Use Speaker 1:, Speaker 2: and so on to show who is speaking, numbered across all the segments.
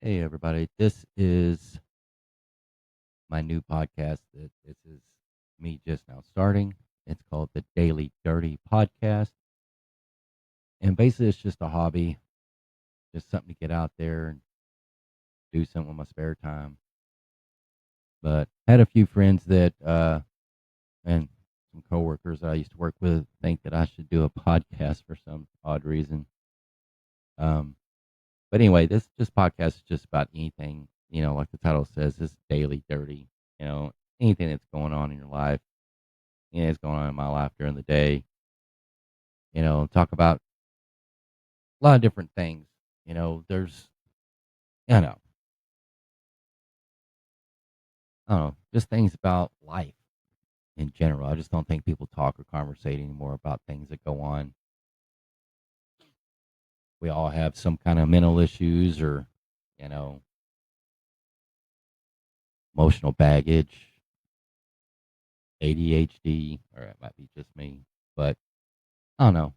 Speaker 1: Hey, everybody. This is my new podcast. This is me just now starting. It's called the Daily Dirty Podcast. And basically, it's just a hobby, just something to get out there and do something with my spare time. But had a few friends and some coworkers that I used to work with think that I should do a podcast for some odd reason. Um, but anyway, this podcast is just about anything, like the title says, it's daily dirty, anything that's going on in your life it's going on in my life during the day. Talk about a lot of different things. There's, I don't know, I don't know, just things about life in general. I just don't think people talk or conversate anymore about things that go on. We all have some kind of mental issues or, you know, emotional baggage, ADHD, or it might be just me. But I don't know.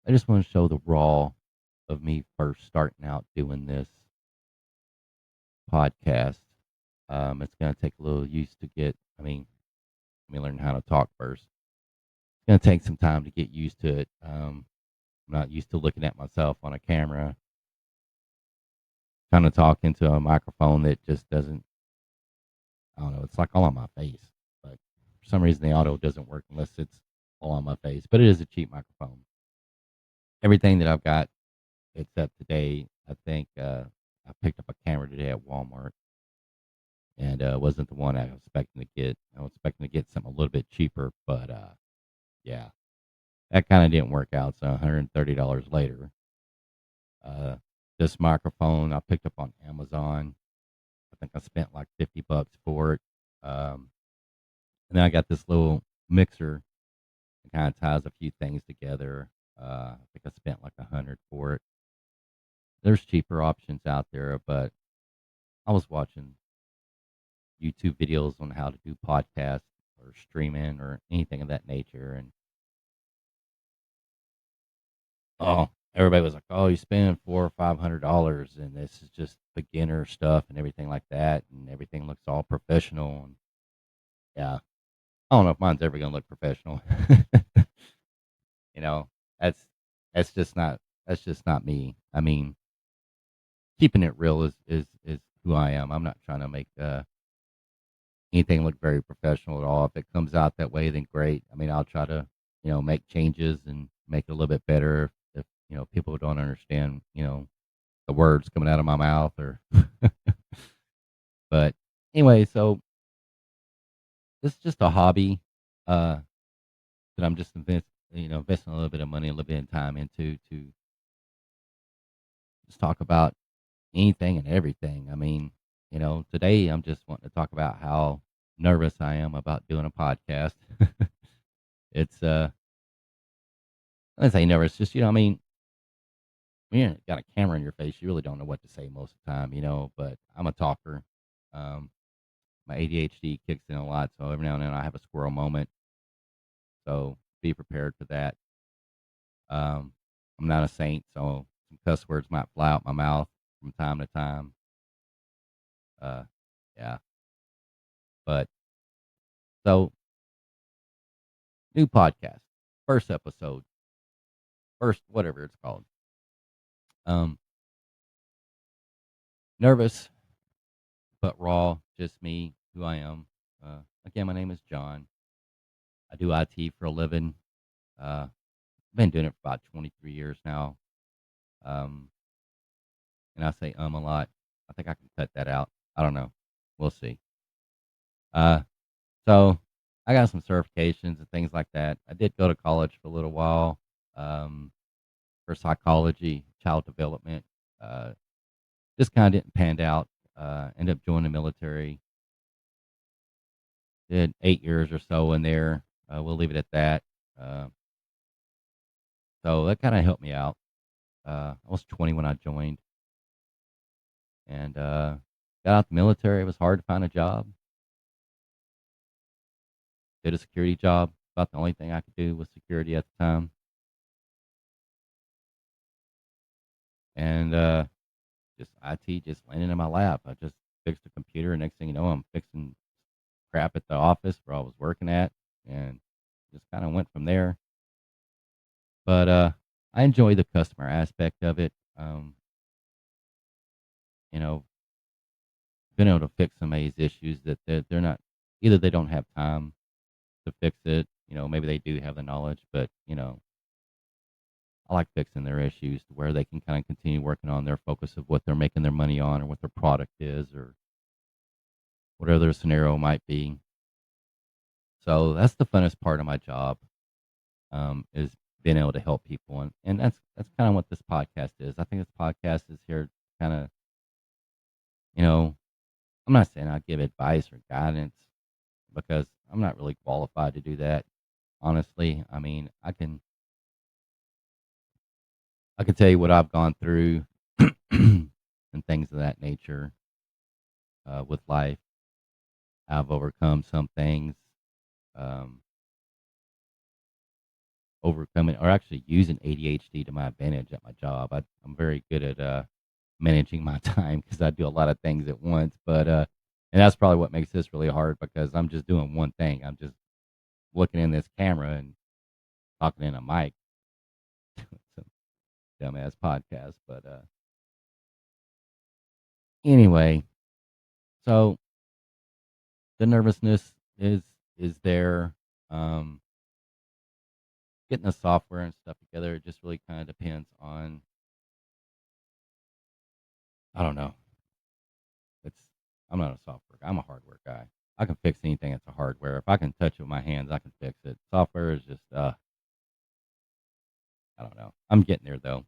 Speaker 1: I just want to show the raw of me first starting out doing this podcast. It's going to take a little use to get. Let me learn how to talk first. It's going to take some time to get used to it. I'm not used to looking at myself on a camera, trying to talk into a microphone that just doesn't. I don't know. It's like all on my face, but for some reason the audio doesn't work unless it's all on my face. But it is a cheap microphone. Everything that I've got, except today, I think I picked up a camera today at Walmart, and wasn't the one I was expecting to get. I was expecting to get something a little bit cheaper, but yeah, that kinda didn't work out, so $130 later. Uh, this microphone I picked up on Amazon. I think I spent like 50 bucks for it. Um, and then I got this little mixer that kinda ties a few things together. I think I spent like 100 for it. There's cheaper options out there, but I was watching YouTube videos on how to do podcasts or streaming or anything of that nature, and oh, everybody was like, "Oh, you spend 4 or $500, and this is just beginner stuff and everything like that, and everything looks all professional." And yeah, I don't know if mine's ever gonna look professional. you know, that's that's just not that's just not me. I mean, keeping it real is who I am. I'm not trying to make anything look very professional at all. If it comes out that way, then great. I mean, I'll try to make changes and make it a little bit better. If people don't understand, the words coming out of my mouth or but anyway, so this is just a hobby uh that I'm just investing a little bit of money, a little bit of time into to just talk about anything and everything. I mean, today I'm just wanting to talk about how nervous I am about doing a podcast. it's I don't say nervous, just I mean, when you got a camera in your face, you really don't know what to say most of the time, but I'm a talker. Um my ADHD kicks in a lot, so every now and then I have a squirrel moment. So be prepared for that. Um, I'm not a saint, so some cuss words might fly out my mouth from time to time. Uh, yeah, but so new podcast, first episode, first whatever it's called. Um, nervous but raw, just me, who I am. Again, my name is John. I do IT for a living. Been doing it for about 23 years now. Um, and I say a lot. I think I can cut that out. I don't know. We'll see. Uh, so I got some certifications and things like that. I did go to college for a little while um, for psychology, child development. Uh, just kind of didn't pan out. Ended up joining the military. Did 8 years or so in there. We'll leave it at that. Uh, so that kind of helped me out. I was 20 when I joined, and got out the military. It was hard to find a job. Did a security job. About the only thing I could do was security at the time. And just IT just landing in my lap. I just fixed the computer. Next thing you know, I'm fixing crap at the office where I was working at, and just kind of went from there. But I enjoy the customer aspect of it. You know, been able to fix somebody's issues that they're not, either they don't have time to fix it. Maybe they do have the knowledge, but I like fixing their issues to where they can kind of continue working on their focus of what they're making their money on, or what their product is, or whatever their scenario might be. So that's the funnest part of my job, is being able to help people, and that's kind of what this podcast is. I think this podcast is here kind of, you know, I'm not saying I give advice or guidance because I'm not really qualified to do that. Honestly, I mean, I can tell you what I've gone through and things of that nature, with life. I've overcome some things, um, overcoming or actually using ADHD to my advantage at my job. I'm very good at managing my time because I do a lot of things at once. But and that's probably what makes this really hard because I'm just doing one thing. I'm just looking in this camera and talking in a mic. Some dumbass podcast. But anyway, so the nervousness is there. Um, Getting the software and stuff together, it just really kind of depends on, I don't know. It's I'm not a software guy. I'm a hardware guy. I can fix anything that's a hardware. If I can touch it with my hands, I can fix it. Software is just I don't know. I'm getting there though.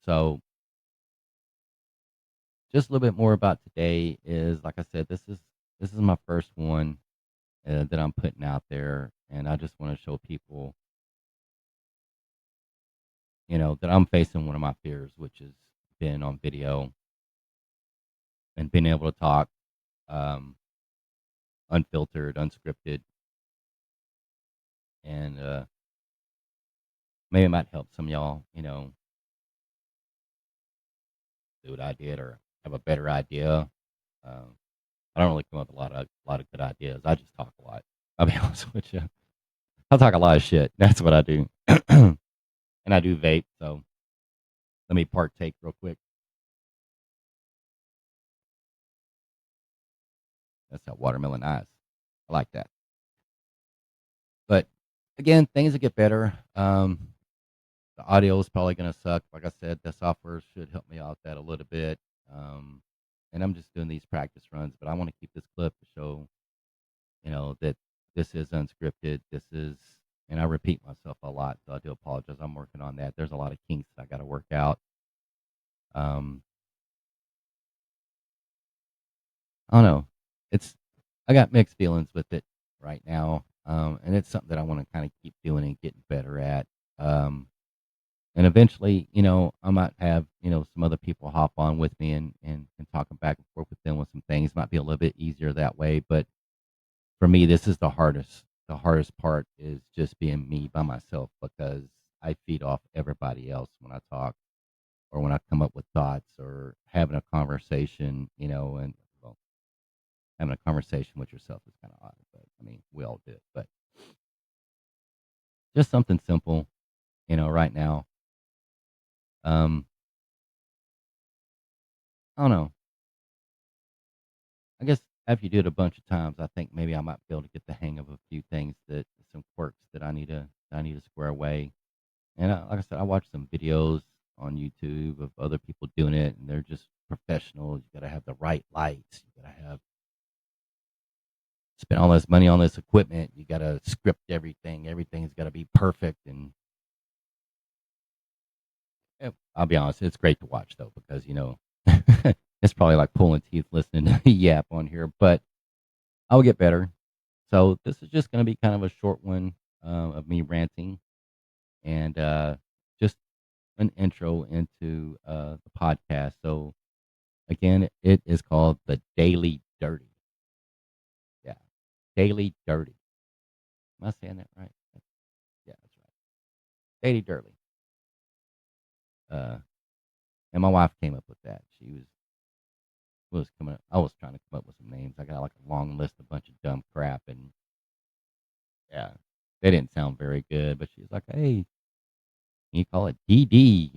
Speaker 1: So just a little bit more about today is, like I said, this is my first one, that I'm putting out there, and I just want to show people, that I'm facing one of my fears, which is being on video and being able to talk, um, unfiltered, unscripted, and maybe it might help some of y'all, do what I did or have a better idea. Um, I don't really come up with a lot of good ideas. I just talk a lot. I'll be honest with you. I talk a lot of shit. That's what I do. And I do vape. So let me partake real quick. That's that watermelon eyes. I like that. But again, things will get better. The audio is probably going to suck. Like I said, the software should help me out that a little bit. Um, and I'm just doing these practice runs, but I want to keep this clip to show, that this is unscripted. This is, and I repeat myself a lot, so I do apologize. I'm working on that. There's a lot of kinks I got to work out. Um, I don't know. It's I got mixed feelings with it right now, and it's something that I want to kind of keep doing and getting better at. Um, and eventually, I might have, some other people hop on with me, and talking back and forth with them with some things. Might be a little bit easier that way, but for me, this is the hardest. The hardest part is just being me by myself because I feed off everybody else when I talk or when I come up with thoughts or having a conversation, and well, having a conversation with yourself is kind of odd, but I mean, we all do it. But just something simple, right now. Um, I don't know. I guess after you do it a bunch of times, I think maybe I might be able to get the hang of a few things, some quirks that I need to square away. And like I said, I watched some videos on YouTube of other people doing it, and they're just professionals. You got to have the right lights. You got to have spend all this money on this equipment. You got to script everything. Everything's got to be perfect. And I'll be honest, it's great to watch though because it's probably like pulling teeth listening to me yap on here, but I'll get better. So this is just going to be kind of a short one, of me ranting, and just an intro into the podcast. So again, it is called the Daily Dirty. Yeah, Daily Dirty. Am I saying that right? Yeah, that's right. Daily Dirty. Uh, And my wife came up with that. She was coming up, I was trying to come up with some names. I got like a long list, a bunch of dumb crap, and yeah, they didn't sound very good. But she was like, "Hey, you call it DD,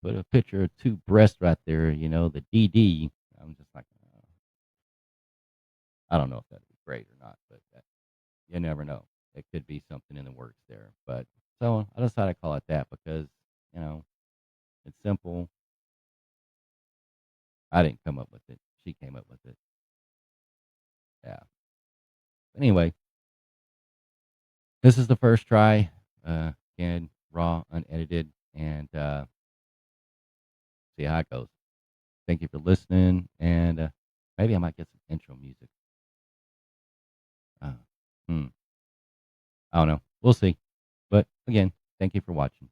Speaker 1: put a picture of two breasts right there, the DD." I'm just like, I don't know if that'd be great or not, but you never know. It could be something in the works there. But so I decided to call it that because you know it's simple. I didn't come up with it. She came up with it. Yeah. Anyway, this is the first try. Again, raw, unedited, and see how it goes. Thank you for listening, and maybe I might get some intro music. Uh, hmm, I don't know. We'll see. But again, thank you for watching.